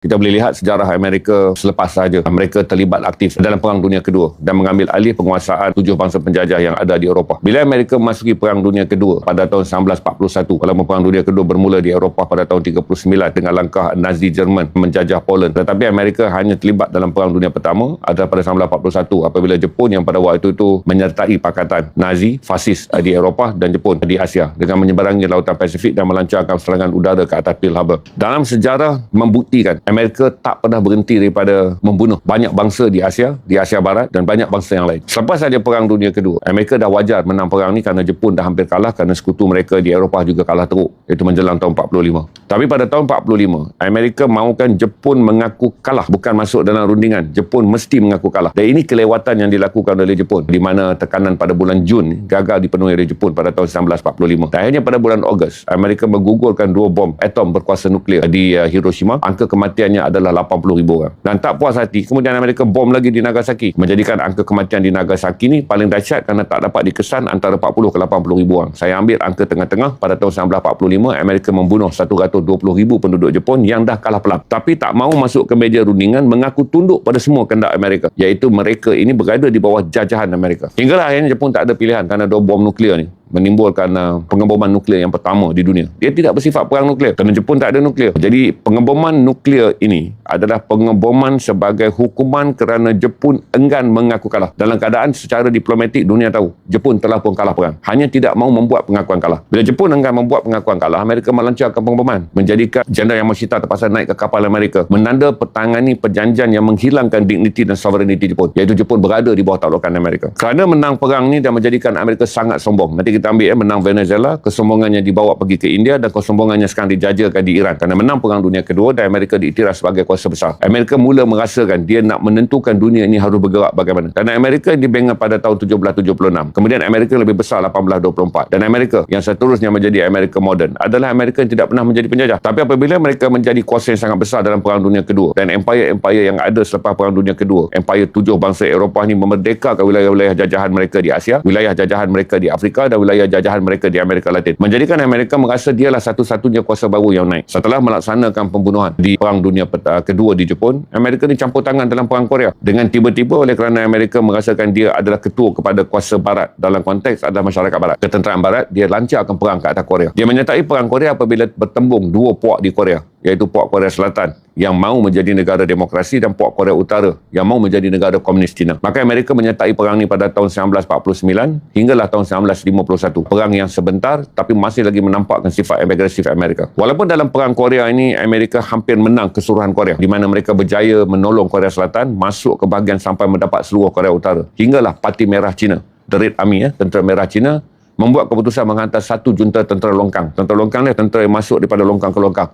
Kita boleh lihat sejarah Amerika selepas sahaja. Mereka terlibat aktif dalam Perang Dunia Kedua dan mengambil alih penguasaan 7 bangsa penjajah yang ada di Eropah. Bila Amerika memasuki Perang Dunia Kedua pada tahun 1941, walaupun Perang Dunia Kedua bermula di Eropah pada tahun 39 dengan langkah Nazi Jerman menjajah Poland. Tetapi Amerika hanya terlibat dalam Perang Dunia Pertama adalah pada 1941 apabila Jepun yang pada waktu itu menyertai pakatan Nazi, fasis di Eropah dan Jepun di Asia dengan menyeberangi Lautan Pasifik dan melancarkan serangan udara ke atas Pearl Harbor. Dalam sejarah membuktikan Amerika tak pernah berhenti daripada membunuh banyak bangsa di Asia Barat dan banyak bangsa yang lain. Selepas saja Perang Dunia Kedua, Amerika dah wajar menang perang ni kerana Jepun dah hampir kalah, kerana sekutu mereka di Eropah juga kalah teruk, iaitu menjelang tahun 45. Tapi pada tahun 45, Amerika mahukan Jepun mengaku kalah, bukan masuk dalam rundingan. Jepun mesti mengaku kalah. Dan ini kelewatan yang dilakukan oleh Jepun, di mana tekanan pada bulan Jun gagal dipenuhi oleh Jepun pada tahun 1945. Dan akhirnya pada bulan Ogos, Amerika menggugurkan 2 bom atom berkuasa nuklear di Hiroshima. Angka kematiannya adalah 80,000 orang. Dan tak puas hati, kemudian Amerika bom lagi di Nagasaki, menjadikan angka kematian di Nagasaki ni paling dahsyat kerana tak dapat dikesan antara 40 ke 80,000 orang. Saya ambil angka tengah-tengah. Pada tahun 1945, Amerika membunuh 120,000 penduduk Jepun yang dah kalah perang. Tapi tak mahu masuk ke meja rundingan, mengaku tunduk pada semua kehendak Amerika, iaitu mereka ini berada di bawah jajahan Amerika. Hinggalah akhirnya Jepun tak ada pilihan kerana 2 bom nuklear ni menimbulkan pengeboman nuklear yang pertama di dunia. Dia tidak bersifat perang nuklear kerana Jepun tak ada nuklear. Jadi pengeboman nuklear ini adalah pengeboman sebagai hukuman kerana Jepun enggan mengaku kalah. Dalam keadaan secara diplomatik dunia tahu Jepun telah pun kalah perang, hanya tidak mahu membuat pengakuan kalah. Bila Jepun enggan membuat pengakuan kalah, Amerika melancarkan pengeboman, menjadikan Jenderal Yamashita terpaksa naik ke kapal Amerika, menanda pertangani perjanjian yang menghilangkan dignity dan sovereignty Jepun, iaitu Jepun berada di bawah taklukan Amerika. Kerana menang perang ni dan menjadikan Amerika sangat sombong. Nanti kita ambil menang Venezuela, kesombongannya dibawa pergi ke India dan kesombongannya sekarang dijajakan di Iran. Kerana menang Perang Dunia Kedua dan Amerika diiktiraf sebagai kuasa besar, Amerika mula merasakan dia nak menentukan dunia ini harus bergerak bagaimana. Kerana Amerika dibina pada tahun 1776, kemudian Amerika lebih besar 1824, dan Amerika yang seterusnya menjadi Amerika moden adalah Amerika yang tidak pernah menjadi penjajah. Tapi apabila mereka menjadi kuasa yang sangat besar dalam Perang Dunia Kedua dan empire-empire yang ada selepas Perang Dunia Kedua, empire 7 bangsa Eropah ni memerdekakan wilayah-wilayah jajahan mereka di Asia, wilayah jajahan mereka di Afrika dan wilayah jajahan mereka di Amerika Latin, menjadikan Amerika merasa dialah satu-satunya kuasa baru yang naik. Setelah melaksanakan pembunuhan di Perang Dunia Kedua di Jepun, Amerika ni campur tangan dalam Perang Korea dengan tiba-tiba, oleh kerana Amerika merasakan dia adalah ketua kepada kuasa barat dalam konteks adalah masyarakat barat, ketenteraan barat, dia lancarkan perang ke atas Korea. Dia menyertai Perang Korea apabila bertembung 2 puak di Korea, iaitu puak Korea Selatan yang mahu menjadi negara demokrasi dan puak Korea Utara yang mahu menjadi negara komunis Cina. Maka Amerika menyertai perang ni pada tahun 1949 hinggalah tahun 1951. Perang yang sebentar tapi masih lagi menampakkan sifat agresif Amerika. Walaupun dalam Perang Korea ini Amerika hampir menang keseluruhan Korea, di mana mereka berjaya menolong Korea Selatan masuk ke bahagian sampai mendapat seluruh Korea Utara. Hinggalah Parti Merah Cina, The Red Army, Tentera Merah Cina, membuat keputusan menghantar 1 junta tentera longkang. Tentera longkang ni tentera yang masuk daripada longkang ke longkang.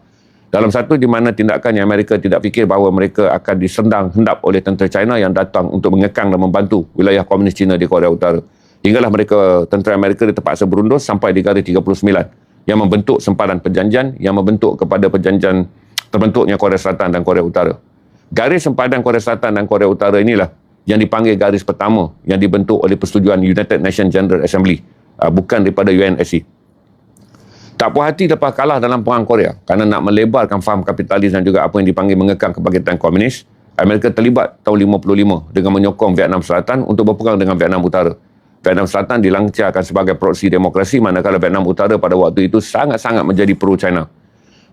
Dalam satu di mana tindakan yang Amerika tidak fikir bahawa mereka akan disendang hendap oleh tentera China yang datang untuk mengekang dan membantu wilayah komunis Cina di Korea Utara. Hinggalah mereka, tentera Amerika terpaksa berundur sampai di garis 39 yang membentuk sempadan perjanjian yang membentuk kepada perjanjian terbentuknya Korea Selatan dan Korea Utara. Garis sempadan Korea Selatan dan Korea Utara inilah yang dipanggil garis pertama yang dibentuk oleh persetujuan United Nations General Assembly, bukan daripada UNSC. Tak puas hati lepas kalah dalam Perang Korea kerana nak melebarkan faham kapitalis dan juga apa yang dipanggil mengekang kebangkitan komunis, Amerika terlibat tahun 55 dengan menyokong Vietnam Selatan untuk berperang dengan Vietnam Utara. Vietnam Selatan dilancarkan sebagai proksi demokrasi, manakala Vietnam Utara pada waktu itu sangat-sangat menjadi pro-China.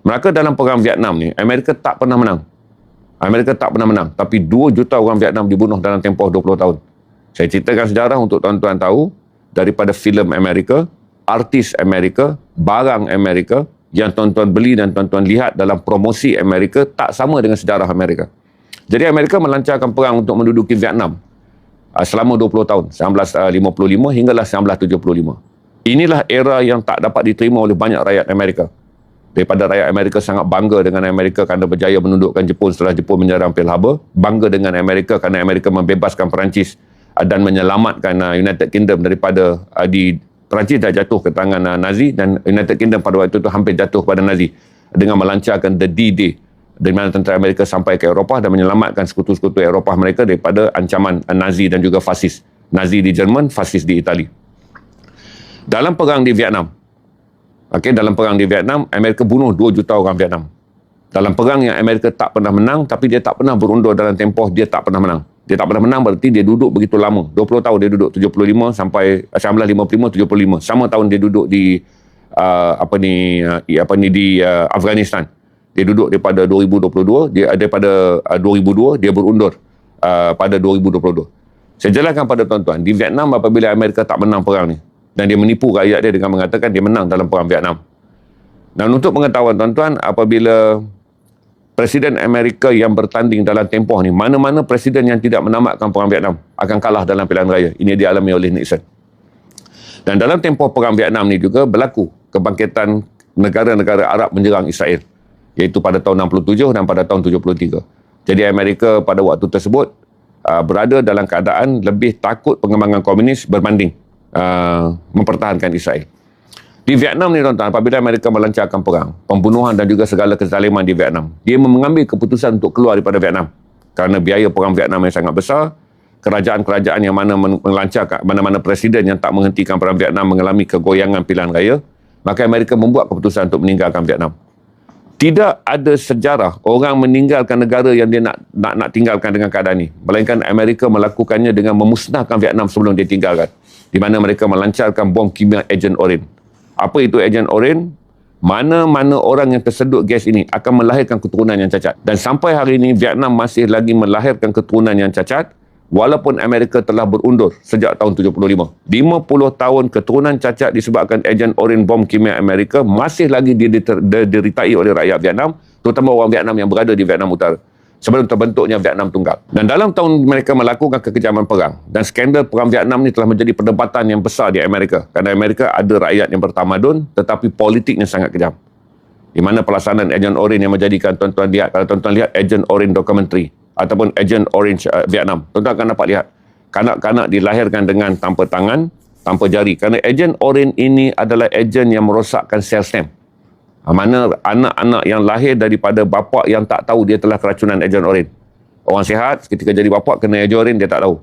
Maka dalam Perang Vietnam ni, Amerika tak pernah menang. Tapi 2 juta orang Vietnam dibunuh dalam tempoh 20 tahun. Saya ceritakan sejarah untuk tuan-tuan tahu daripada filem Amerika, artis Amerika, barang Amerika yang tuan-tuan beli dan tuan-tuan lihat dalam promosi Amerika tak sama dengan sejarah Amerika. Jadi Amerika melancarkan perang untuk menduduki Vietnam selama 20 tahun, 1955 hinggalah 1975. Inilah era yang tak dapat diterima oleh banyak rakyat Amerika. Daripada rakyat Amerika sangat bangga dengan Amerika kerana berjaya menundukkan Jepun setelah Jepun menyerang Pearl Harbor, bangga dengan Amerika kerana Amerika membebaskan Perancis dan menyelamatkan United Kingdom daripada Perancis dah jatuh ke tangan Nazi dan United Kingdom pada waktu itu hampir jatuh kepada Nazi dengan melancarkan The D-Day, di mana tentera Amerika sampai ke Eropah dan menyelamatkan sekutu-sekutu Eropah mereka daripada ancaman Nazi dan juga fasis. Nazi di Jerman, fasis di Itali. Dalam perang di Vietnam, Amerika bunuh 2 juta orang Vietnam. Dalam perang yang Amerika tak pernah menang, tapi dia tak pernah berundur dalam tempoh dia tak pernah menang. Dia tak pernah menang berarti dia duduk begitu lama. 20 tahun dia duduk, 75 sampai 1955, 75. Sama tahun dia duduk di Afghanistan. Dia duduk daripada 2022, daripada 2002 dia berundur pada 2022. Saya jelaskan pada tuan-tuan, di Vietnam apabila Amerika tak menang perang ni dan dia menipu rakyat dia dengan mengatakan dia menang dalam perang Vietnam. Dan untuk pengetahuan tuan-tuan, apabila Presiden Amerika yang bertanding dalam tempoh ni, mana-mana presiden yang tidak menamatkan perang Vietnam akan kalah dalam pilihan raya. Ini dialami oleh Nixon. Dan dalam tempoh perang Vietnam ni juga berlaku kebangkitan negara-negara Arab menyerang Israel, iaitu pada tahun 67 dan pada tahun 73. Jadi Amerika pada waktu tersebut berada dalam keadaan lebih takut pengembangan komunis berbanding mempertahankan Israel. Di Vietnam ni tuan-tuan, apabila Amerika melancarkan perang, pembunuhan dan juga segala kezaliman di Vietnam, dia mengambil keputusan untuk keluar daripada Vietnam. Kerana biaya perang Vietnam yang sangat besar, kerajaan-kerajaan yang mana melancarkan, mana-mana presiden yang tak menghentikan perang Vietnam mengalami kegoyangan pilihan raya, maka Amerika membuat keputusan untuk meninggalkan Vietnam. Tidak ada sejarah orang meninggalkan negara yang dia nak tinggalkan dengan keadaan ini. Melainkan Amerika melakukannya dengan memusnahkan Vietnam sebelum dia tinggalkan. Di mana mereka melancarkan bom kimia Agent Orange. Apa itu Agent Orange? Mana-mana orang yang tersedut gas ini akan melahirkan keturunan yang cacat. Dan sampai hari ini Vietnam masih lagi melahirkan keturunan yang cacat walaupun Amerika telah berundur sejak tahun 75. 50 tahun keturunan cacat disebabkan Agent Orange bom kimia Amerika masih lagi dideritai oleh rakyat Vietnam, terutama orang Vietnam yang berada di Vietnam Utara sebelum terbentuknya Vietnam Tunggal. Dan dalam tahun mereka melakukan kekejaman perang dan skandal perang Vietnam ni telah menjadi perdebatan yang besar di Amerika. Kerana Amerika ada rakyat yang bertamadun tetapi politiknya sangat kejam. Di mana pelaksanaan Agent Orange yang menjadikan tuan-tuan lihat, kalau tuan-tuan lihat Agent Orange documentary ataupun Agent Orange Vietnam, tuan-tuan akan dapat lihat kanak-kanak dilahirkan dengan tanpa tangan, tanpa jari. Kerana Agent Orange ini adalah agen yang merosakkan sel stem. Mana anak-anak yang lahir daripada bapa yang tak tahu dia telah keracunan Agent Orange. Orang sihat ketika jadi bapa kena Agent Orange dia tak tahu.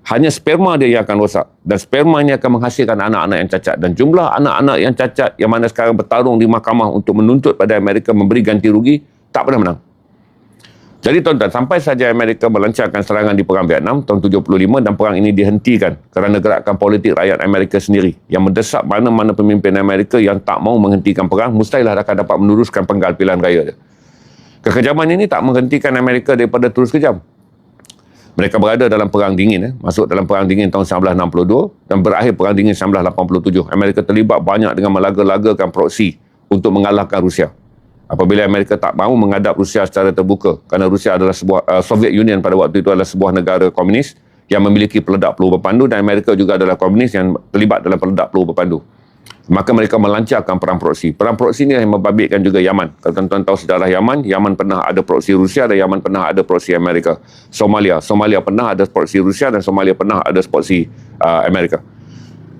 Hanya sperma dia yang akan rosak dan spermanya akan menghasilkan anak-anak yang cacat. Dan jumlah anak-anak yang cacat yang mana sekarang bertarung di mahkamah untuk menuntut pada Amerika memberi ganti rugi tak pernah menang. Jadi tuan-tuan, sampai saja Amerika melancarkan serangan di perang Vietnam tahun 75 dan perang ini dihentikan kerana gerakan politik rakyat Amerika sendiri yang mendesak mana-mana pemimpin Amerika yang tak mau menghentikan perang mustahil akan dapat meneruskan penggal pilihan raya dia. Kekejaman ini tak menghentikan Amerika daripada terus kejam. Mereka berada dalam perang dingin, masuk dalam perang dingin tahun 1962 dan berakhir perang dingin 1987. Amerika terlibat banyak dengan melaga-lagakan proksi untuk mengalahkan Rusia. Apabila Amerika tak mahu menghadap Rusia secara terbuka kerana Rusia adalah Soviet Union pada waktu itu adalah sebuah negara komunis yang memiliki peledak peluru berpandu dan Amerika juga adalah komunis yang terlibat dalam peledak peluru berpandu. Maka mereka melancarkan perang proksi. Perang proksi ini yang membabitkan juga Yaman. Kalau tuan-tuan tahu sejarah Yaman, Yaman pernah ada proksi Rusia dan Yaman pernah ada proksi Amerika. Somalia pernah ada proksi Rusia dan Somalia pernah ada proksi Amerika.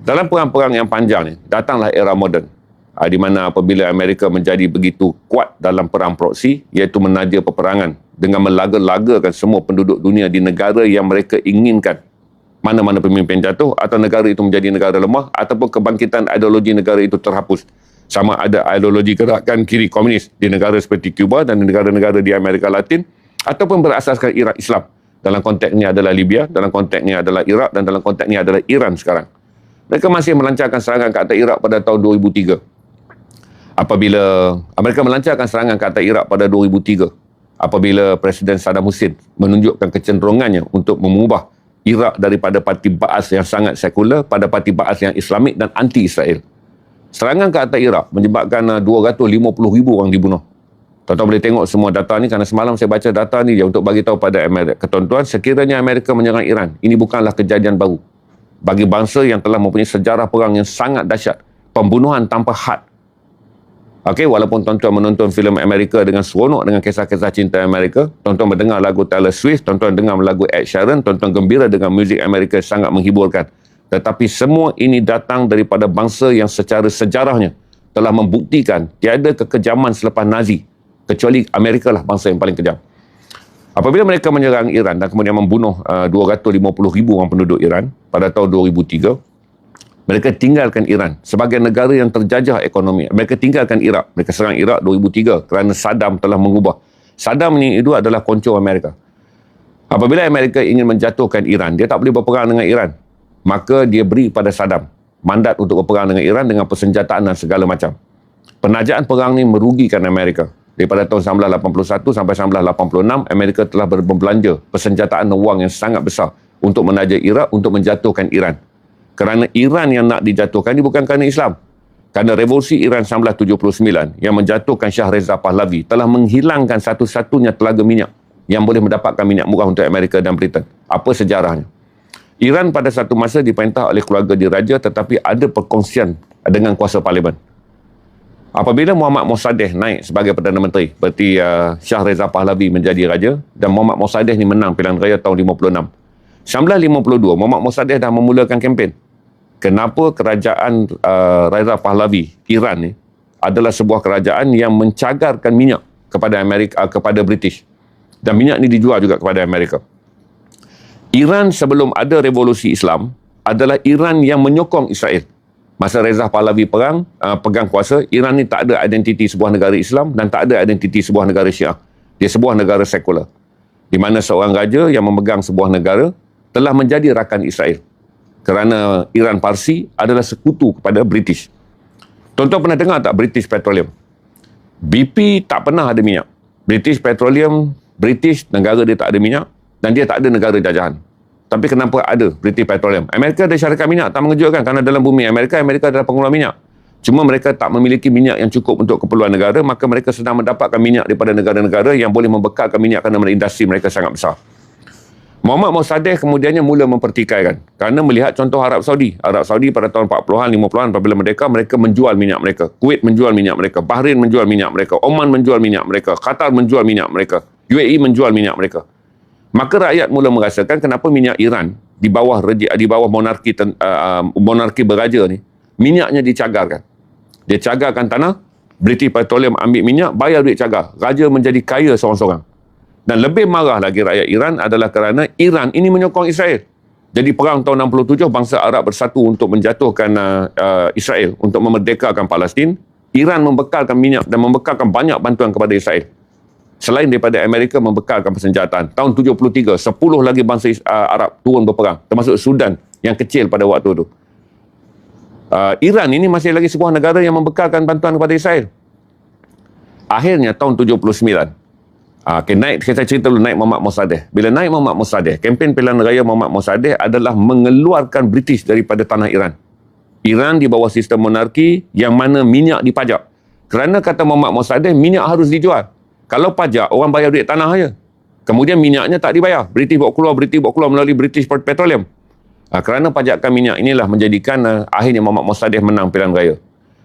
Dalam perang-perang yang panjang ni, datanglah era moden. Di mana apabila Amerika menjadi begitu kuat dalam perang proksi, iaitu menaja peperangan dengan melaga-lagakan semua penduduk dunia di negara yang mereka inginkan mana-mana pemimpin jatuh atau negara itu menjadi negara lemah ataupun kebangkitan ideologi negara itu terhapus. Sama ada ideologi gerakan kiri komunis di negara seperti Cuba dan negara-negara di Amerika Latin ataupun berasaskan Islam. Dalam konteks ini adalah Libya, dalam konteks ini adalah Iraq dan dalam konteks ini adalah Iran sekarang. Mereka masih melancarkan serangan ke atas Iraq pada tahun 2003. Apabila Amerika melancarkan serangan ke atas Iraq pada 2003, apabila Presiden Saddam Hussein menunjukkan kecenderungannya untuk mengubah Iraq daripada parti Ba'ath yang sangat sekular pada parti Ba'ath yang Islamik dan anti-Israel. Serangan ke atas Iraq menyebabkan 250,000 orang dibunuh. Tuan-tuan boleh tengok semua data ni kerana semalam saya baca data ni untuk bagi tahu pada Amerika. Tuan-tuan, sekiranya Amerika menyerang Iran, ini bukanlah kejadian baru. Bagi bangsa yang telah mempunyai sejarah perang yang sangat dahsyat, pembunuhan tanpa had. Okey, walaupun tuan-tuan menonton filem Amerika dengan seronok dengan kisah-kisah cinta Amerika, tuan-tuan mendengar lagu Taylor Swift, tuan-tuan dengar lagu Ed Sheeran, tuan-tuan gembira dengan muzik Amerika sangat menghiburkan. Tetapi semua ini datang daripada bangsa yang secara sejarahnya telah membuktikan tiada kekejaman selepas Nazi, kecuali Amerika lah bangsa yang paling kejam. Apabila mereka menyerang Iran dan kemudian membunuh 250,000 orang penduduk Iran pada tahun 2003, Mereka tinggalkan Iran sebagai negara yang terjajah ekonomi. Mereka tinggalkan Iraq. Mereka serang Iraq 2003 kerana Saddam telah mengubah. Saddam ni itu adalah konco Amerika. Apabila Amerika ingin menjatuhkan Iran, dia tak boleh berperang dengan Iran. Maka dia beri pada Saddam mandat untuk berperang dengan Iran dengan persenjataan dan segala macam. Penajaan perang ni merugikan Amerika. Daripada tahun 1981 sampai 1986, Amerika telah berbelanja persenjataan dan wang yang sangat besar untuk menaja Iraq, untuk menjatuhkan Iran. Kerana Iran yang nak dijatuhkan ini bukan kerana Islam. Kerana revolusi Iran 1979 yang menjatuhkan Shah Reza Pahlavi telah menghilangkan satu-satunya telaga minyak yang boleh mendapatkan minyak murah untuk Amerika dan Britain. Apa sejarahnya? Iran pada satu masa diperintah oleh keluarga diraja, tetapi ada perkongsian dengan kuasa parlimen. Apabila Muhammad Mossadegh naik sebagai Perdana Menteri, berarti Shah Reza Pahlavi menjadi raja dan Muhammad Mossadegh ni menang pilihan raya tahun 56. 1952, Muhammad Mossadegh dah memulakan kempen. Kenapa kerajaan Reza Pahlavi, Iran ni, adalah sebuah kerajaan yang mencagarkan minyak kepada Amerika, kepada British. Dan minyak ni dijual juga kepada Amerika. Iran sebelum ada revolusi Islam adalah Iran yang menyokong Israel. Masa Reza Pahlavi perang, pegang kuasa, Iran ni tak ada identiti sebuah negara Islam dan tak ada identiti sebuah negara Syiah. Dia sebuah negara sekular. Di mana seorang raja yang memegang sebuah negara telah menjadi rakan Israel. Kerana Iran Parsi adalah sekutu kepada British. Tuan-tuan pernah dengar tak British Petroleum? BP tak pernah ada minyak. British Petroleum, British, negara dia tak ada minyak dan dia tak ada negara jajahan. Tapi kenapa ada British Petroleum? Amerika ada syarikat minyak, tak mengejutkan kerana dalam bumi Amerika adalah pengeluar minyak. Cuma mereka tak memiliki minyak yang cukup untuk keperluan negara, maka mereka sedang mendapatkan minyak daripada negara-negara yang boleh membekalkan minyak kerana industri mereka sangat besar. Muhammad Mossadegh kemudiannya mula mempertikaikan kerana melihat contoh Arab Saudi. Arab Saudi pada tahun 40-an, 50-an apabila merdeka, mereka menjual minyak mereka. Kuwait menjual minyak mereka. Bahrain menjual minyak mereka. Oman menjual minyak mereka. Qatar menjual minyak mereka. UAE menjual minyak mereka. Maka rakyat mula merasakan kenapa minyak Iran di bawah monarki beraja ni, minyaknya dicagarkan. Dia cagarkan tanah, British Petroleum ambil minyak, bayar duit cagar. Raja menjadi kaya seorang-seorang. Dan lebih marah lagi rakyat Iran adalah kerana Iran ini menyokong Israel. Jadi perang tahun 67, bangsa Arab bersatu untuk menjatuhkan Israel, untuk memerdekakan Palestin. Iran membekalkan minyak dan membekalkan banyak bantuan kepada Israel. Selain daripada Amerika membekalkan persenjataan. Tahun 73, 10 lagi bangsa Arab turun berperang, termasuk Sudan yang kecil pada waktu itu. Iran ini masih lagi sebuah negara yang membekalkan bantuan kepada Israel. Akhirnya tahun 79, kita cerita dulu naik Muhammad Mossadegh. Bila naik Muhammad Mossadegh, kempen pilihan raya Muhammad Mossadegh adalah mengeluarkan British daripada tanah Iran. Iran di bawah sistem monarki yang mana minyak dipajak. Kerana kata Muhammad Mossadegh, minyak harus dijual. Kalau pajak, orang bayar duit tanah saja. Kemudian minyaknya tak dibayar. British bawa keluar melalui British Petroleum. Kerana pajakan minyak inilah menjadikan akhirnya Muhammad Mossadegh menang pilihan raya.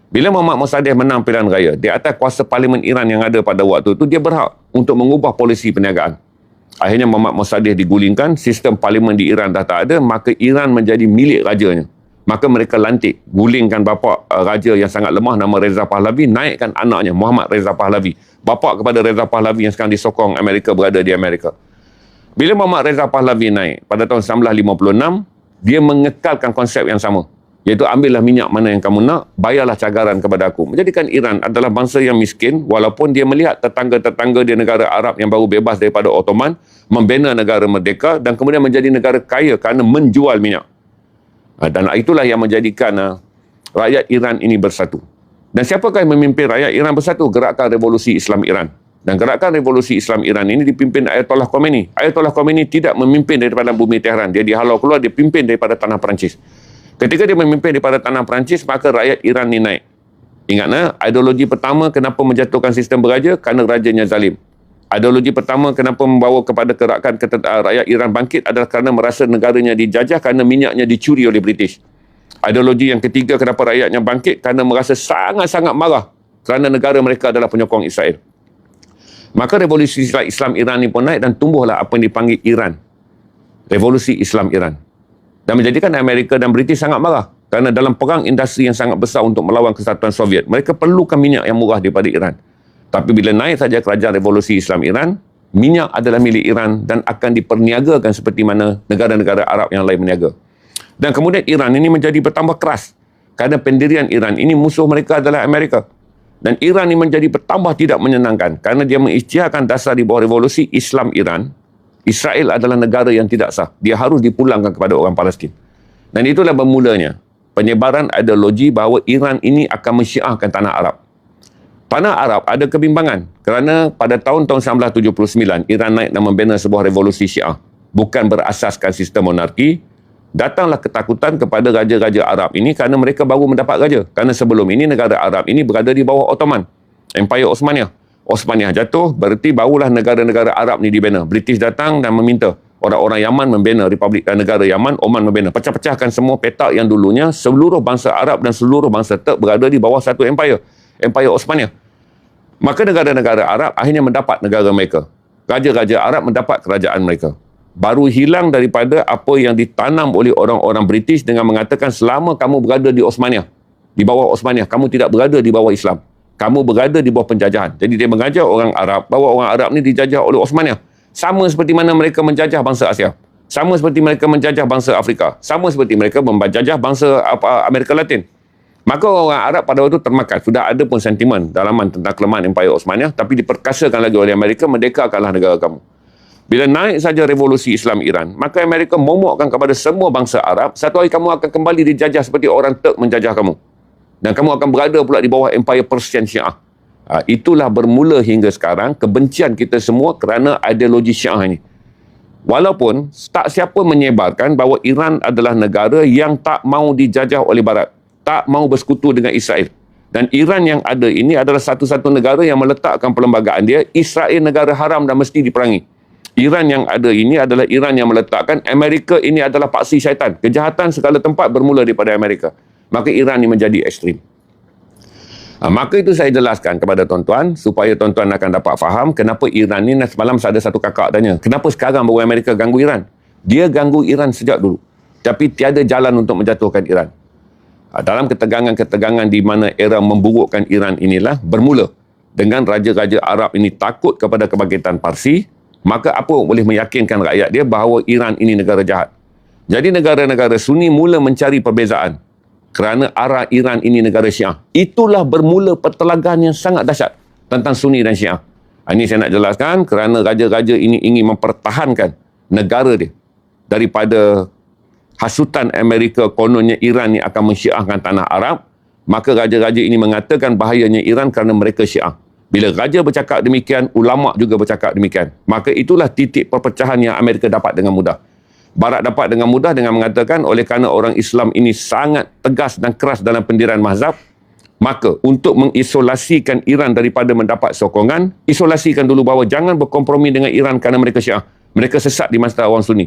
Bila Muhammad Mossadegh menang pilihan raya, di atas kuasa parlimen Iran yang ada pada waktu itu, dia berhak untuk mengubah polisi perniagaan. Akhirnya Muhammad Mossadegh digulingkan, sistem parlimen di Iran dah tak ada, maka Iran menjadi milik rajanya. Maka mereka lantik, gulingkan bapa raja yang sangat lemah nama Reza Pahlavi, naikkan anaknya Muhammad Reza Pahlavi. Bapa kepada Reza Pahlavi yang sekarang disokong Amerika berada di Amerika. Bila Muhammad Reza Pahlavi naik pada tahun 1956, dia mengekalkan konsep yang sama. Iaitu ambillah minyak mana yang kamu nak, bayarlah cagaran kepada aku. Menjadikan Iran adalah bangsa yang miskin walaupun dia melihat tetangga-tetangga dia negara Arab yang baru bebas daripada Ottoman, membina negara merdeka dan kemudian menjadi negara kaya kerana menjual minyak. Dan itulah yang menjadikan rakyat Iran ini bersatu. Dan siapakah yang memimpin rakyat Iran bersatu? Gerakan Revolusi Islam Iran. Dan gerakan Revolusi Islam Iran ini dipimpin Ayatollah Khomeini. Ayatollah Khomeini tidak memimpin daripada bumi Tehran. Dia dihalau keluar, dia pimpin daripada tanah Perancis. Ketika dia memimpin daripada tanah Perancis, maka rakyat Iran ni naik. Ingatlah, ideologi pertama kenapa menjatuhkan sistem beraja? Kerana rajanya zalim. Ideologi pertama kenapa membawa kepada gerakan rakyat Iran bangkit adalah kerana merasa negaranya dijajah kerana minyaknya dicuri oleh British. Ideologi yang ketiga kenapa rakyatnya bangkit? Kerana merasa sangat-sangat marah kerana negara mereka adalah penyokong Israel. Maka revolusi Islam Iran ni pun naik dan tumbuhlah apa yang dipanggil Iran. Revolusi Islam Iran. Dan menjadikan Amerika dan British sangat marah kerana dalam perang industri yang sangat besar untuk melawan kesatuan Soviet, mereka perlukan minyak yang murah daripada Iran. Tapi bila naik saja kerajaan revolusi Islam Iran, minyak adalah milik Iran dan akan diperniagakan seperti mana negara-negara Arab yang lain berniaga. Dan kemudian Iran ini menjadi bertambah keras kerana pendirian Iran ini musuh mereka adalah Amerika. Dan Iran ini menjadi bertambah tidak menyenangkan kerana dia mengisytiharkan dasar di bawah revolusi Islam Iran. Israel adalah negara yang tidak sah. Dia harus dipulangkan kepada orang Palestin. Dan itulah bermulanya penyebaran ideologi bahawa Iran ini akan mensyiahkan tanah Arab. Tanah Arab ada kebimbangan kerana pada tahun-tahun 1979 Iran naik dan membina sebuah revolusi Syiah. Bukan berasaskan sistem monarki. Datanglah ketakutan kepada raja-raja Arab ini kerana mereka baru mendapat raja. Kerana sebelum ini negara Arab ini berada di bawah Ottoman, Empire Osmaniyah. Osmaniyah jatuh, berarti barulah negara-negara Arab ni dibina. British datang dan meminta orang-orang Yaman membina Republik Negara Yaman, Oman membina. Pecah-pecahkan semua petak yang dulunya seluruh bangsa Arab dan seluruh bangsa Turk berada di bawah satu empire, Empire Osmaniyah. Maka negara-negara Arab akhirnya mendapat negara mereka. Raja-raja Arab mendapat kerajaan mereka. Baru hilang daripada apa yang ditanam oleh orang-orang British dengan mengatakan selama kamu berada di Osmaniyah, di bawah Osmaniyah, kamu tidak berada di bawah Islam. Kamu berada di bawah penjajahan. Jadi dia mengajar orang Arab bahawa orang Arab ni dijajah oleh Osmaniyah. Sama seperti mana mereka menjajah bangsa Asia. Sama seperti mereka menjajah bangsa Afrika. Sama seperti mereka menjajah bangsa Amerika Latin. Maka orang Arab pada waktu termakan. Sudah ada pun sentimen dalaman tentang kelemahan Empire Osmaniyah, tapi diperkasakan lagi oleh Amerika, merdekakanlah negara kamu. Bila naik saja revolusi Islam Iran, maka Amerika momokkan kepada semua bangsa Arab, satu hari kamu akan kembali dijajah seperti orang Turk menjajah kamu. Dan kamu akan berada pula di bawah Empire Persian Syiah. Itulah bermula hingga sekarang kebencian kita semua kerana ideologi Syiah ini. Walaupun tak siapa menyebarkan bahawa Iran adalah negara yang tak mau dijajah oleh Barat, tak mau bersekutu dengan Israel. Dan Iran yang ada ini adalah satu-satu negara yang meletakkan perlembagaan dia, Israel negara haram dan mesti diperangi. Iran yang ada ini adalah Iran yang meletakkan Amerika ini adalah paksi syaitan. Kejahatan segala tempat bermula daripada Amerika. Maka Iran ini menjadi ekstrim. Maka itu saya jelaskan kepada tuan-tuan supaya tuan-tuan akan dapat faham kenapa Iran ni. Semalam ada satu kakak tanya, kenapa sekarang baru Amerika ganggu Iran? Dia ganggu Iran sejak dulu. Tapi tiada jalan untuk menjatuhkan Iran. Dalam ketegangan-ketegangan di mana era memburukkan Iran inilah bermula dengan raja-raja Arab ini takut kepada kebangkitan Parsi. Maka apa boleh meyakinkan rakyat dia bahawa Iran ini negara jahat. Jadi negara-negara Sunni mula mencari perbezaan kerana arah Iran ini negara Syiah. Itulah bermula pertelagan yang sangat dahsyat tentang Sunni dan Syiah. Ini saya nak jelaskan kerana raja-raja ini ingin mempertahankan negara dia daripada hasutan Amerika kononnya Iran ni akan mensyiahkan tanah Arab. Maka raja-raja ini mengatakan bahayanya Iran kerana mereka Syiah. Bila raja bercakap demikian, ulama' juga bercakap demikian. Maka itulah titik perpecahan yang Amerika dapat dengan mudah. Barat dapat dengan mudah dengan mengatakan oleh kerana orang Islam ini sangat tegas dan keras dalam pendirian mazhab, maka untuk mengisolasikan Iran daripada mendapat sokongan, isolasikan dulu bahawa jangan berkompromi dengan Iran kerana mereka Syiah. Mereka sesat di mata orang Sunni.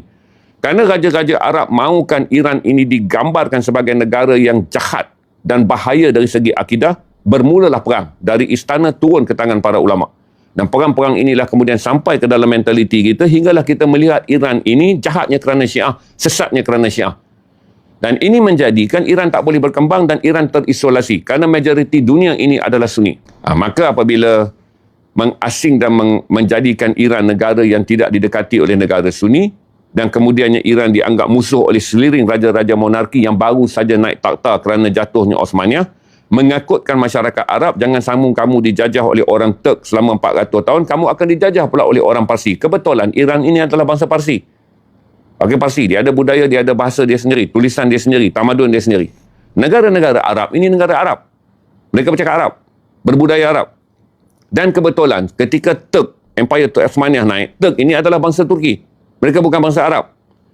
Kerana raja-raja Arab mahukan Iran ini digambarkan sebagai negara yang jahat dan bahaya dari segi akidah, bermulalah perang dari istana turun ke tangan para ulama. Dan perang-perang inilah kemudian sampai ke dalam mentaliti kita hinggalah kita melihat Iran ini jahatnya kerana Syiah, sesatnya kerana Syiah. Dan ini menjadikan Iran tak boleh berkembang dan Iran terisolasi kerana majoriti dunia ini adalah Sunni. Maka apabila mengasing dan menjadikan Iran negara yang tidak didekati oleh negara Sunni dan kemudiannya Iran dianggap musuh oleh seliring raja-raja monarki yang baru saja naik takhta kerana jatuhnya Osmaniyah, mengakutkan masyarakat Arab, jangan sambung kamu dijajah oleh orang Turk selama 400 tahun, kamu akan dijajah pula oleh orang Parsi. Kebetulan Iran ini adalah bangsa Parsi. Okey, Parsi, dia ada budaya, dia ada bahasa dia sendiri, tulisan dia sendiri, tamadun dia sendiri. Negara-negara Arab ini negara Arab. Mereka bercakap Arab, berbudaya Arab. Dan kebetulan ketika Turk, Empire Turk Osmaniyah naik, Turk ini adalah bangsa Turki. Mereka bukan bangsa Arab.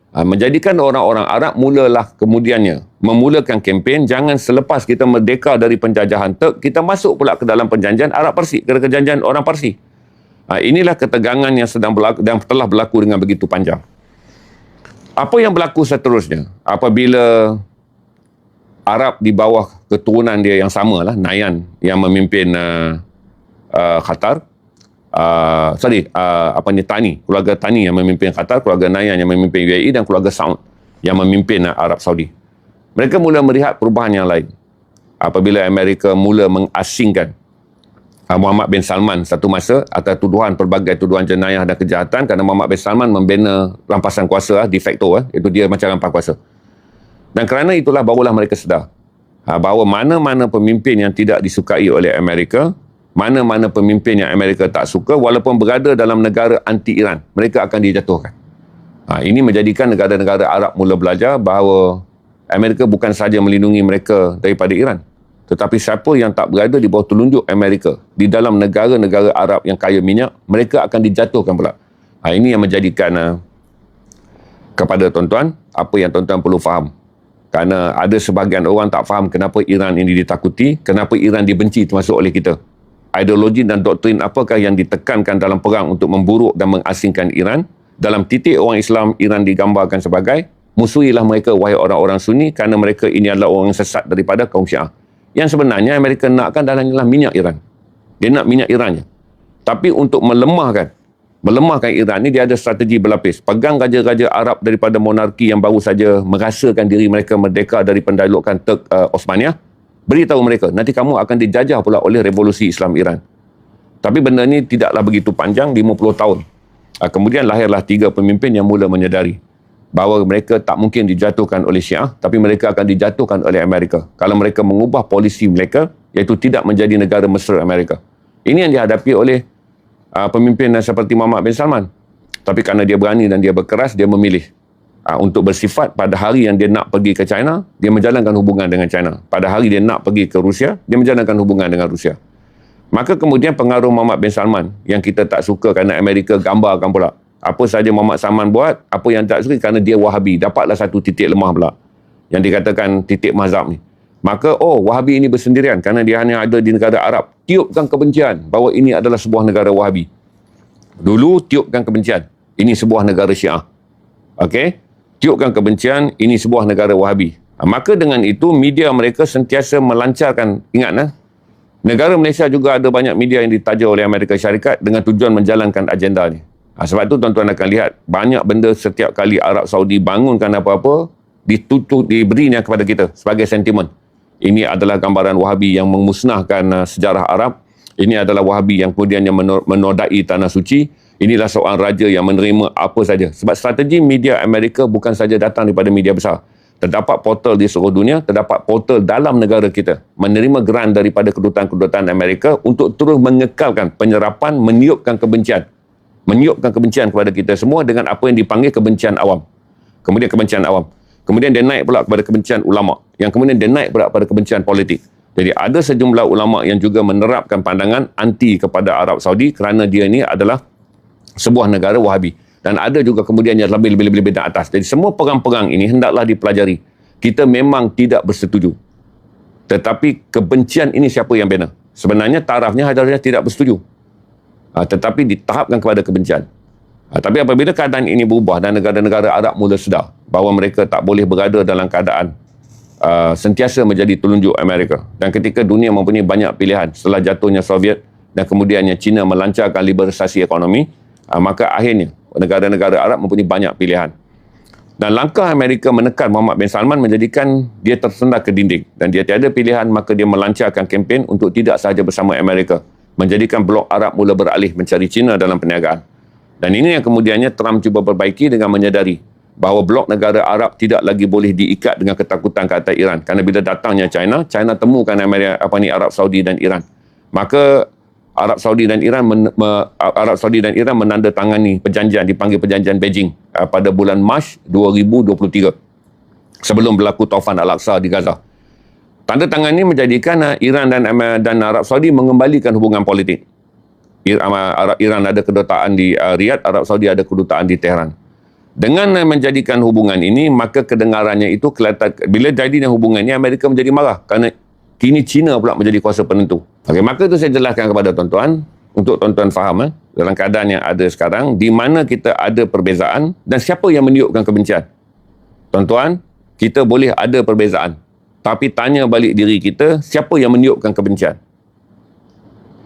Menjadikan orang-orang Arab mulalah kemudiannya memulakan kempen jangan selepas kita merdeka dari penjajahan Turk, kita masuk pula ke dalam perjanjian Arab Parsi, ke perjanjian orang Parsi. Inilah ketegangan yang sedang berlaku dan telah berlaku dengan begitu panjang. Apa yang berlaku seterusnya apabila Arab di bawah keturunan dia yang samalah, Nayan yang memimpin Qatar, Tani, keluarga Tani yang memimpin Qatar, keluarga Nayan yang memimpin UAE dan keluarga Saud yang memimpin Arab Saudi. Mereka mula melihat perubahan yang lain apabila Amerika mula mengasingkan Muhammad bin Salman satu masa atas tuduhan, pelbagai tuduhan jenayah dan kejahatan kerana Muhammad bin Salman membina rampasan kuasa de facto, itu dia macam rampas kuasa. Dan kerana itulah barulah mereka sedar bahawa mana-mana pemimpin yang tidak disukai oleh Amerika, mana-mana pemimpin yang Amerika tak suka, walaupun berada dalam negara anti-Iran, mereka akan dijatuhkan. Ini menjadikan negara-negara Arab mula belajar bahawa Amerika bukan sahaja melindungi mereka daripada Iran, tetapi siapa yang tak berada di bawah telunjuk Amerika di dalam negara-negara Arab yang kaya minyak, mereka akan dijatuhkan pula. Ini yang menjadikan kepada tuan-tuan, apa yang tuan-tuan perlu faham. Kerana ada sebahagian orang tak faham kenapa Iran ini ditakuti, kenapa Iran dibenci termasuk oleh kita. Ideologi dan doktrin apakah yang ditekankan dalam perang untuk memburuk dan mengasingkan Iran. Dalam titik orang Islam, Iran digambarkan sebagai musuhilah mereka wahai orang-orang Sunni kerana mereka ini adalah orang sesat daripada kaum Syiah. Yang sebenarnya Amerika nakkan adalah minyak Iran. Dia nak minyak Irannya. Tapi untuk melemahkan Iran ni, dia ada strategi berlapis. Pegang raja-raja Arab daripada monarki yang baru saja merasakan diri mereka merdeka dari pendahuluan Turk Osmaniyah. Beritahu mereka, nanti kamu akan dijajah pula oleh revolusi Islam Iran. Tapi benda ni tidaklah begitu panjang, 50 tahun. Kemudian lahirlah 3 pemimpin yang mula menyedari bahawa mereka tak mungkin dijatuhkan oleh Syiah, tapi mereka akan dijatuhkan oleh Amerika kalau mereka mengubah polisi mereka, iaitu tidak menjadi negara mesra Amerika. Ini yang dihadapi oleh pemimpin seperti Muhammad bin Salman. Tapi kerana dia berani dan dia berkeras, dia memilih untuk bersifat pada hari yang dia nak pergi ke China, dia menjalankan hubungan dengan China. Pada hari dia nak pergi ke Rusia, dia menjalankan hubungan dengan Rusia. Maka kemudian pengaruh Muhammad bin Salman yang kita tak suka kerana Amerika gambarkan pula. Apa saja Muhammad Salman buat, apa yang tak suka kerana dia Wahabi, dapatlah satu titik lemah pula yang dikatakan titik mazhab ni. Maka Wahabi ini bersendirian kerana dia hanya ada di negara Arab. Tiupkan kebencian bahawa ini adalah sebuah negara Wahabi. Dulu tiupkan kebencian, ini sebuah negara Syiah. Okey? Tiupkan kebencian, ini sebuah negara Wahabi. Maka dengan itu media mereka sentiasa melancarkan, ingat negara Malaysia juga ada banyak media yang ditaja oleh Amerika Syarikat dengan tujuan menjalankan agenda ni. Sebab tu tuan-tuan akan lihat banyak benda setiap kali Arab Saudi bangunkan apa-apa, diberinya kepada kita sebagai sentimen. Ini adalah gambaran Wahabi yang memusnahkan sejarah Arab. Ini adalah Wahabi yang kemudiannya menodai tanah suci. Inilah seorang raja yang menerima apa saja. Sebab strategi media Amerika bukan saja datang daripada media besar. Terdapat portal di seluruh dunia, terdapat portal dalam negara kita. Menerima grant daripada kedutaan-kedutaan Amerika untuk terus mengekalkan penyerapan, meniupkan kebencian. Meniupkan kebencian kepada kita semua dengan apa yang dipanggil kebencian awam. Kemudian kebencian awam. Kemudian dia naik pula kepada kebencian ulama. Yang kemudian dia naik pula kepada kebencian politik. Jadi ada sejumlah ulama yang juga menerapkan pandangan anti kepada Arab Saudi kerana dia ini adalah sebuah negara Wahabi. Dan ada juga kemudian yang lebih dan atas. Jadi semua perang-perang ini hendaklah dipelajari. Kita memang tidak bersetuju. Tetapi kebencian ini siapa yang bina? Sebenarnya tarafnya harusnya tidak bersetuju. Tetapi ditahapkan kepada kebencian. Tapi apabila keadaan ini berubah dan negara-negara Arab mula sedar bahawa mereka tak boleh berada dalam keadaan sentiasa menjadi telunjuk Amerika. Dan ketika dunia mempunyai banyak pilihan setelah jatuhnya Soviet dan kemudiannya China melancarkan liberalisasi ekonomi, maka akhirnya negara-negara Arab mempunyai banyak pilihan. Dan langkah Amerika menekan Muhammad bin Salman menjadikan dia tersendak ke dinding. Dan dia tiada pilihan, maka dia melancarkan kempen untuk tidak sahaja bersama Amerika. Menjadikan blok Arab mula beralih mencari China dalam perniagaan. Dan ini yang kemudiannya Trump cuba perbaiki dengan menyadari bahawa blok negara Arab tidak lagi boleh diikat dengan ketakutan ke atas Iran. Kerana bila datangnya China temukan Arab Saudi dan Iran. Maka Arab Saudi dan Iran menandatangani perjanjian, dipanggil perjanjian Beijing pada bulan Mac 2023 sebelum berlaku taufan Al-Aqsa di Gaza. Tanda tangan ini menjadikan Iran dan Arab Saudi mengembalikan hubungan politik. Iran ada kedutaan di Riyadh, Arab Saudi ada kedutaan di Tehran. Dengan menjadikan hubungan ini, maka kedengarannya itu kelihatan, bila jadinya hubungan ini, Amerika menjadi marah kerana kini China pula menjadi kuasa penentu. Okey, maka itu saya jelaskan kepada tuan-tuan untuk tuan-tuan faham dalam keadaan yang ada sekarang, di mana kita ada perbezaan dan siapa yang meniupkan kebencian. Tuan-tuan, kita boleh ada perbezaan, tapi tanya balik diri kita, siapa yang meniupkan kebencian?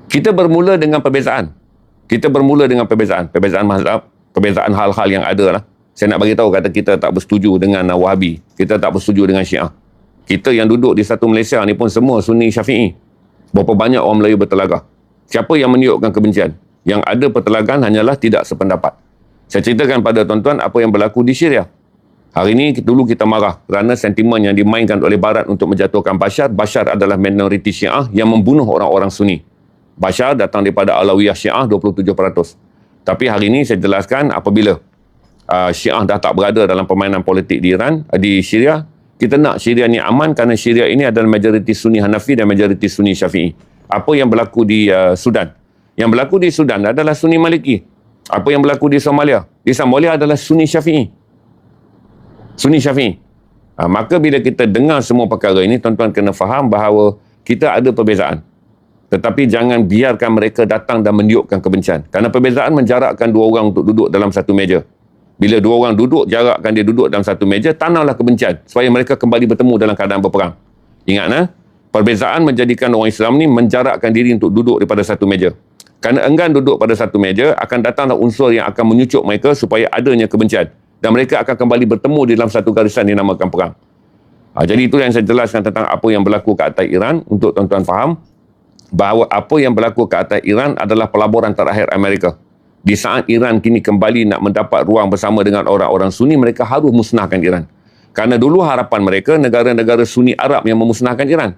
Kita bermula dengan perbezaan. Perbezaan mazhab, perbezaan hal-hal yang ada lah. Saya nak bagi tahu kata kita tak bersetuju dengan Wahabi, kita tak bersetuju dengan Syiah. Kita yang duduk di satu Malaysia ni pun semua Sunni Syafi'i. Berapa banyak orang Melayu bertelagah. Siapa yang meniupkan kebencian? Yang ada pertelagan hanyalah tidak sependapat. Saya ceritakan pada tuan-tuan apa yang berlaku di Syria. Hari ini dulu kita marah kerana sentimen yang dimainkan oleh Barat untuk menjatuhkan Bashar. Bashar adalah minoriti Syiah yang membunuh orang-orang Sunni. Bashar datang daripada Alawiyah Syiah 27%. Tapi hari ini saya jelaskan apabila Syiah dah tak berada dalam permainan politik di Iran, di Syria, kita nak Syria ni aman kerana Syria ini adalah majoriti Sunni Hanafi dan majoriti Sunni Syafi'i. Apa yang berlaku di Sudan? Yang berlaku di Sudan adalah Sunni Maliki. Apa yang berlaku di Somalia? Di Somalia adalah Sunni Syafi'i. Sunni Syafi'i. Maka bila kita dengar semua perkara ini, tuan-tuan kena faham bahawa kita ada perbezaan. Tetapi jangan biarkan mereka datang dan meniupkan kebencian. Kerana perbezaan menjarakkan dua orang untuk duduk dalam satu meja. Bila dua orang duduk, jarakkan dia duduk dalam satu meja, tanamlah kebencian supaya mereka kembali bertemu dalam keadaan berperang. Ingat, perbezaan menjadikan orang Islam ni menjarakkan diri untuk duduk daripada satu meja. Kerana enggan duduk pada satu meja, akan datanglah unsur yang akan menyucuk mereka supaya adanya kebencian. Dan mereka akan kembali bertemu di dalam satu garisan dinamakan perang. Jadi itu yang saya jelaskan tentang apa yang berlaku ke atas Iran untuk tuan-tuan faham bahawa apa yang berlaku ke atas Iran adalah pelaburan terakhir Amerika. Di saat Iran kini kembali nak mendapat ruang bersama dengan orang-orang Sunni, mereka harus musnahkan Iran. Kerana dulu harapan mereka negara-negara Sunni Arab yang memusnahkan Iran.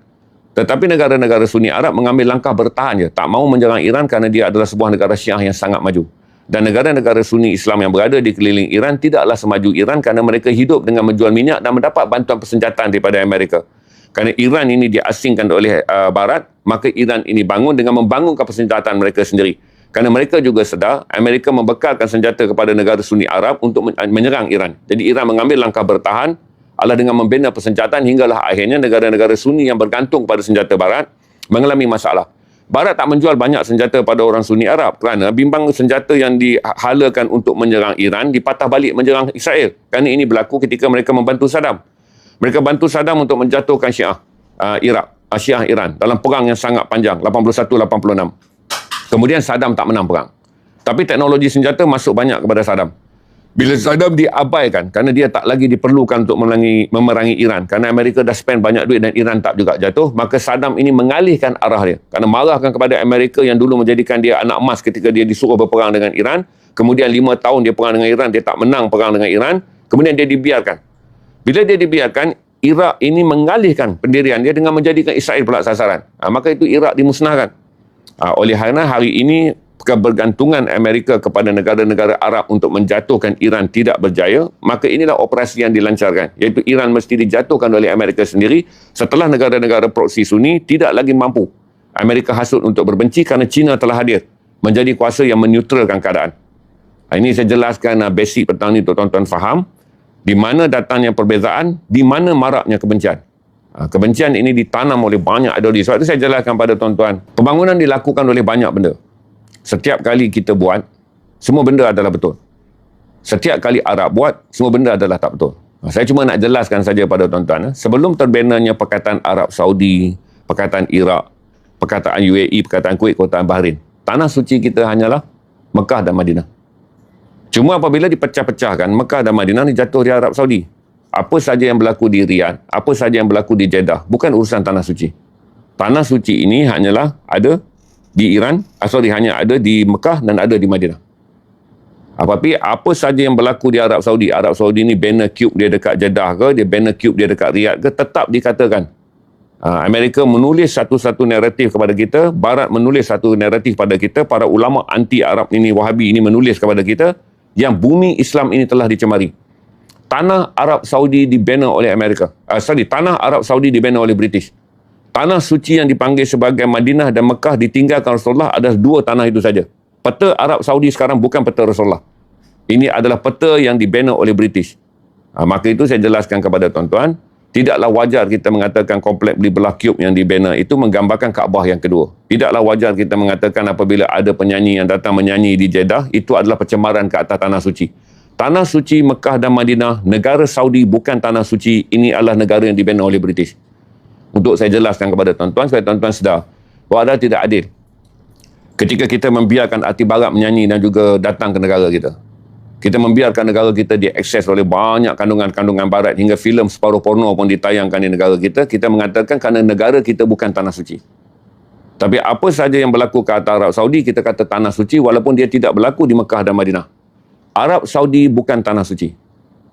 Tetapi negara-negara Sunni Arab mengambil langkah bertahan je. Tak mahu menyerang Iran kerana dia adalah sebuah negara Syiah yang sangat maju. Dan negara-negara Sunni Islam yang berada di keliling Iran tidaklah semaju Iran kerana mereka hidup dengan menjual minyak dan mendapat bantuan persenjataan daripada Amerika. Kerana Iran ini diasingkan oleh Barat, maka Iran ini bangun dengan membangunkan persenjataan mereka sendiri. Kerana mereka juga sedar Amerika membekalkan senjata kepada negara Sunni Arab untuk menyerang Iran. Jadi Iran mengambil langkah bertahan adalah dengan membina persenjataan hinggalah akhirnya negara-negara Sunni yang bergantung pada senjata Barat mengalami masalah. Barat tak menjual banyak senjata pada orang Sunni Arab kerana bimbang senjata yang dihalakan untuk menyerang Iran dipatah balik menyerang Israel. Kerana ini berlaku ketika mereka membantu Saddam. Mereka bantu Saddam untuk menjatuhkan Syiah Syiah Iran dalam perang yang sangat panjang 81-86. Kemudian Saddam tak menang perang. Tapi teknologi senjata masuk banyak kepada Saddam. Bila Saddam diabaikan kerana dia tak lagi diperlukan untuk memerangi Iran kerana Amerika dah spend banyak duit dan Iran tak juga jatuh, maka Saddam ini mengalihkan arah dia kerana marahkan kepada Amerika yang dulu menjadikan dia anak emas ketika dia disuruh berperang dengan Iran. Kemudian 5 tahun dia perang dengan Iran, dia tak menang perang dengan Iran, kemudian dia dibiarkan. Bila dia dibiarkan, Iraq ini mengalihkan pendirian dia dengan menjadikan Israel pula sasaran. Maka itu Iraq dimusnahkan. Oleh kerana hari ini kebergantungan Amerika kepada negara-negara Arab untuk menjatuhkan Iran tidak berjaya, maka inilah operasi yang dilancarkan, iaitu Iran mesti dijatuhkan oleh Amerika sendiri setelah negara-negara proksi Sunni tidak lagi mampu. Amerika hasut untuk berbenci kerana China telah hadir menjadi kuasa yang menetralkan keadaan. Ini saya jelaskan basic petang ni untuk tuan-tuan faham di mana datangnya perbezaan, di mana maraknya kebencian. Kebencian ini ditanam oleh banyak ideologi. Sebab itu saya jelaskan pada tuan-tuan, pembangunan dilakukan oleh banyak benda. Setiap kali kita buat, semua benda adalah betul. Setiap kali Arab buat, semua benda adalah tak betul. Saya cuma nak jelaskan saja pada tuan-tuan. Sebelum terbinanya Perkataan Arab Saudi, Perkataan Iraq, Perkataan UAE, Perkataan Kuwait, Perkataan Bahrain, tanah suci kita hanyalah Mekah dan Madinah. Cuma apabila dipecah-pecahkan, Mekah dan Madinah ni jatuh di Arab Saudi. Apa saja yang berlaku di Riyadh, apa saja yang berlaku di Jeddah, bukan urusan tanah suci. Tanah suci ini hanyalah ada di Iran, hanya ada di Mekah dan ada di Madinah. Tapi apa saja yang berlaku di Arab Saudi ni banner cube dia dekat Jeddah ke, dia banner cube dia dekat Riyadh ke, tetap dikatakan. Amerika menulis satu-satu naratif kepada kita, Barat menulis satu naratif pada kita, para ulama anti Arab ini, Wahabi ini menulis kepada kita, yang bumi Islam ini telah dicemari. Tanah Arab Saudi dibanner oleh Amerika. Tanah Arab Saudi dibanner oleh British. Tanah suci yang dipanggil sebagai Madinah dan Mekah ditinggalkan Rasulullah adalah 2 tanah itu saja. Peta Arab Saudi sekarang bukan peta Rasulullah. Ini adalah peta yang dibanner oleh British. Maka itu saya jelaskan kepada tuan-tuan, tidaklah wajar kita mengatakan komplek beli belah cube yang dibanner itu menggambarkan Kaabah yang kedua. Tidaklah wajar kita mengatakan apabila ada penyanyi yang datang menyanyi di Jeddah, itu adalah pencemaran ke atas tanah suci. Tanah suci Mekah dan Madinah, negara Saudi bukan tanah suci, ini adalah negara yang dibanner oleh British. Untuk saya jelaskan kepada tuan-tuan, supaya tuan-tuan sedar bahawa adalah tidak adil ketika kita membiarkan arti Barat menyanyi dan juga datang ke negara kita. Kita membiarkan negara kita diakses oleh banyak kandungan-kandungan Barat hingga filem separuh porno pun ditayangkan di negara kita. Kita mengatakan kerana negara kita bukan tanah suci. Tapi apa saja yang berlaku ke atas Arab Saudi, kita kata tanah suci walaupun dia tidak berlaku di Mekah dan Madinah. Arab Saudi bukan tanah suci.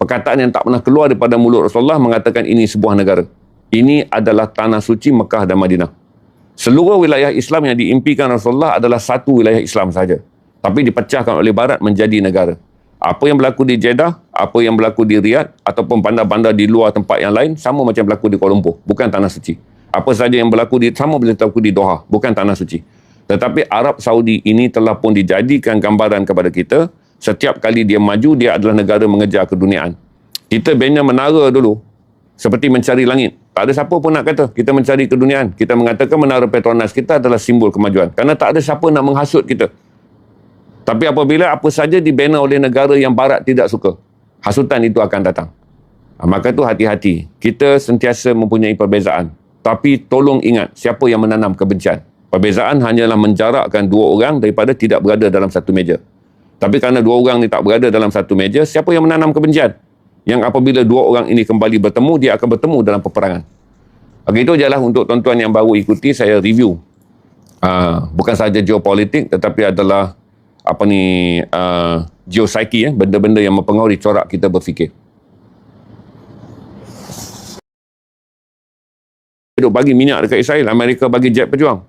Perkataan yang tak pernah keluar daripada mulut Rasulullah mengatakan ini sebuah negara. Ini adalah tanah suci Mekah dan Madinah. Seluruh wilayah Islam yang diimpikan Rasulullah adalah satu wilayah Islam saja. Tapi dipecahkan oleh Barat menjadi negara. Apa yang berlaku di Jeddah, apa yang berlaku di Riyadh ataupun bandar-bandar di luar tempat yang lain sama macam berlaku di Kuala Lumpur, bukan tanah suci. Apa saja yang berlaku sama boleh berlaku di Doha, bukan tanah suci. Tetapi Arab Saudi ini telah pun dijadikan gambaran kepada kita. Setiap kali dia maju, dia adalah negara mengejar keduniaan. Kita bina menara dulu seperti mencari langit. Tak ada siapa pun nak kata kita mencari keduniaan. Kita mengatakan menara Petronas kita adalah simbol kemajuan. Kerana tak ada siapa nak menghasut kita. Tapi apabila apa saja dibina oleh negara yang Barat tidak suka, hasutan itu akan datang. Maka tu hati-hati. Kita sentiasa mempunyai perbezaan. Tapi tolong ingat siapa yang menanam kebencian. Perbezaan hanyalah menjarakkan dua orang daripada tidak berada dalam satu meja. Tapi kerana dua orang ni tak berada dalam satu meja, siapa yang menanam kebencian? Yang apabila dua orang ini kembali bertemu, dia akan bertemu dalam peperangan. Itu je lah untuk tuan-tuan yang baru ikuti, saya review. Bukan sahaja geopolitik, tetapi adalah geopsyche, benda-benda yang mempengaruhi corak kita berfikir. Duk bagi minyak dekat Israel, Amerika bagi jet pejuang.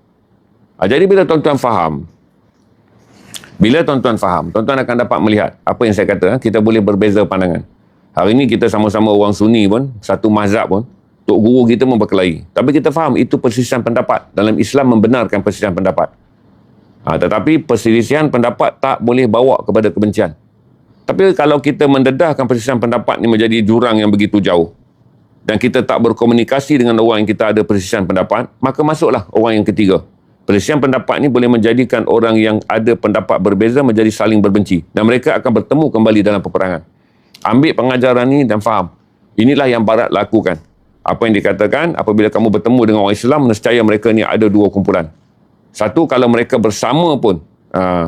Jadi bila tuan-tuan faham, tuan-tuan akan dapat melihat apa yang saya kata, kita boleh berbeza pandangan. Hari ini kita sama-sama orang Sunni pun, satu mazhab pun, tok guru kita pun berkelahi. Tapi kita faham itu perselisihan pendapat. Dalam Islam membenarkan perselisihan pendapat. Tetapi perselisihan pendapat tak boleh bawa kepada kebencian. Tapi kalau kita mendedahkan perselisihan pendapat ini menjadi jurang yang begitu jauh, dan kita tak berkomunikasi dengan orang yang kita ada perselisihan pendapat, maka masuklah orang yang ketiga. Perselisihan pendapat ini boleh menjadikan orang yang ada pendapat berbeza menjadi saling berbenci. Dan mereka akan bertemu kembali dalam peperangan. Ambil pengajaran ini dan faham. Inilah yang Barat lakukan. Apa yang dikatakan, apabila kamu bertemu dengan orang Islam, nescaya mereka ni ada dua kumpulan. Satu, kalau mereka bersama pun,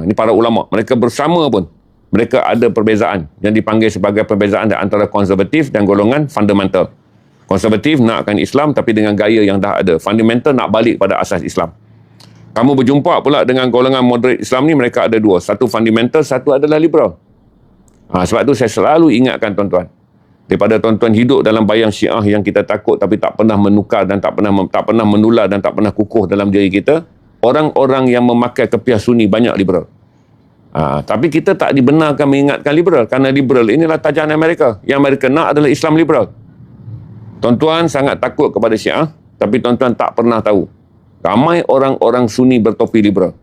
ini para ulama, mereka bersama pun, mereka ada perbezaan yang dipanggil sebagai perbezaan antara konservatif dan golongan fundamental. Konservatif nakkan Islam tapi dengan gaya yang dah ada. Fundamental nak balik pada asas Islam. Kamu berjumpa pula dengan golongan moderate Islam ni, mereka ada dua. Satu fundamental, satu adalah liberal. Sebab tu saya selalu ingatkan tuan-tuan, daripada tuan-tuan hidup dalam bayang Syiah yang kita takut tapi tak pernah menukar dan tak pernah menular dan tak pernah kukuh dalam diri kita, orang-orang yang memakai kepiah Sunni banyak liberal. Tapi kita tak dibenarkan mengingatkan liberal, kerana liberal inilah tajahan Amerika. Yang Amerika nak adalah Islam liberal. Tuan-tuan sangat takut kepada Syiah, tapi tuan-tuan tak pernah tahu ramai orang-orang Sunni bertopi liberal.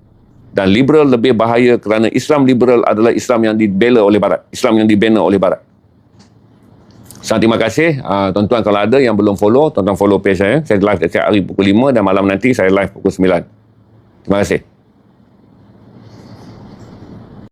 Dan liberal lebih bahaya kerana Islam liberal adalah Islam yang dibela oleh Barat. Islam yang dibina oleh Barat. Terima kasih. Tuan-tuan kalau ada yang belum follow, tuan-tuan follow page saya. Saya live setiap hari pukul 5 dan malam nanti saya live pukul 9. Terima kasih.